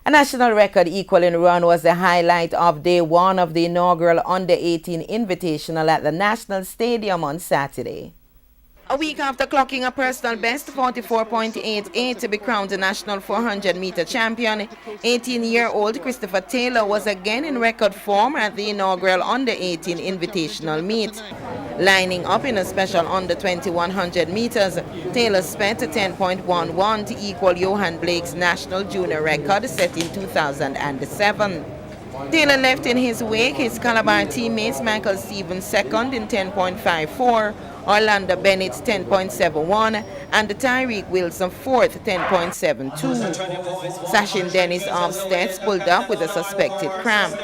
A national record equaling run was the highlight of day one of the inaugural Under-18 Invitational at the National Stadium on Saturday. A week after clocking a personal best 44.88 to be crowned the national 400-meter champion, 18-year-old Christopher Taylor was again in record form at the inaugural Under-18 Invitational meet. Lining up in a special under-20 100 meters, Taylor sped to 10.11 to equal Johan Blake's national junior record set in 2007. Taylor left in his wake his Calabar teammates Michael Stevens second in 10.54, Orlando Bennett's 10.71, and Tyreek Wilson fourth, 10.72. Sachin Dennis Armstead pulled up with a suspected cramp.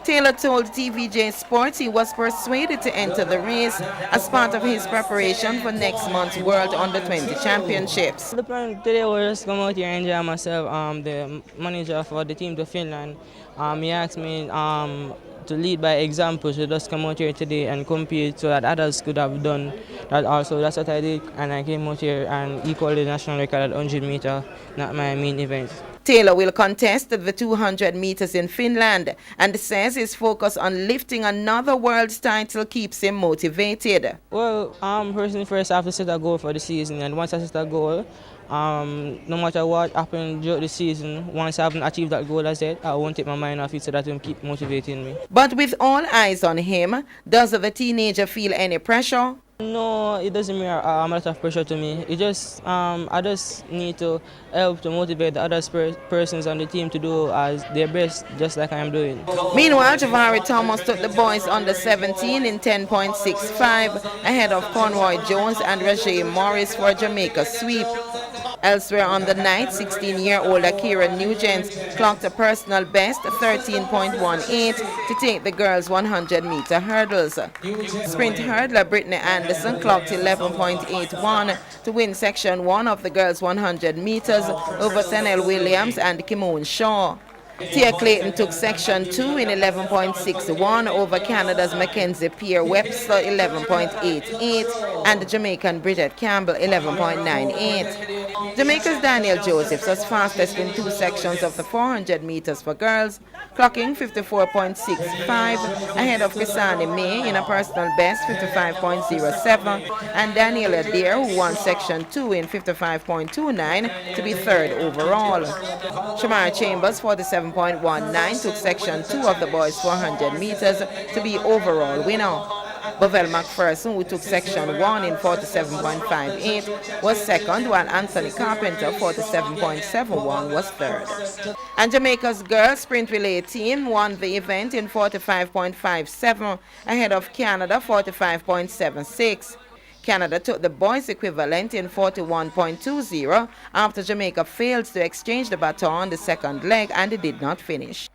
Taylor told TVJ Sports he was persuaded to enter the race as part of his preparation for next month's World Under-20 Championships. The plan today was just come out here and enjoy myself. The manager for the team to Finland, he asked me to lead by example, so just come out here today and compete so that others could have done that also. That's what I did, and I came out here and equaled the national record at 100 meters, not my main event. Taylor will contest the 200 meters in Finland and says his focus on lifting another world title keeps him motivated. Well, personally first I have to set a goal for the season, and once I set a goal, no matter what happens during the season, once I haven't achieved that goal as yet, I won't take my mind off it, so that will keep motivating me. But with all eyes on him, does the teenager feel any pressure? No, it doesn't mean a lot of pressure to me. It just, I just need to help to motivate the other persons on the team to do as their best, just like I am doing. Meanwhile, Javari Thomas took the boys under 17 in 10.65 ahead of Conroy Jones and Roger Morris for Jamaica sweep. Elsewhere on the night, 16-year-old Akira Nugent clocked a personal best 13.18 to take the girls' 100-meter hurdles. Sprint hurdler Brittany Anderson clocked 11.81 to win section 1 of the girls' 100 meters over Sanel Williams and Kimon Shaw. Tia Clayton took section 2 in 11.61 over Canada's Mackenzie Pierre-Webster 11.88 and the Jamaican Bridget Campbell 11.98. Jamaica's Daniel Josephs was fastest in 2 sections of the 400 meters for girls, clocking 54.65 ahead of Kisani May in a personal best 55.07 and Daniela Deere, who won section 2 in 55.29 to be third overall. Shamar Chambers 47.19 took section 2 of the boys 400 meters to be overall winner. Bovell McPherson, who took section 1 in 47.58, was second, while Anthony Carpenter, 47.71, was third. And Jamaica's girls sprint relay team won the event in 45.57 ahead of Canada, 45.76. Canada took the boys' equivalent in 41.20 after Jamaica failed to exchange the baton on the second leg and it did not finish.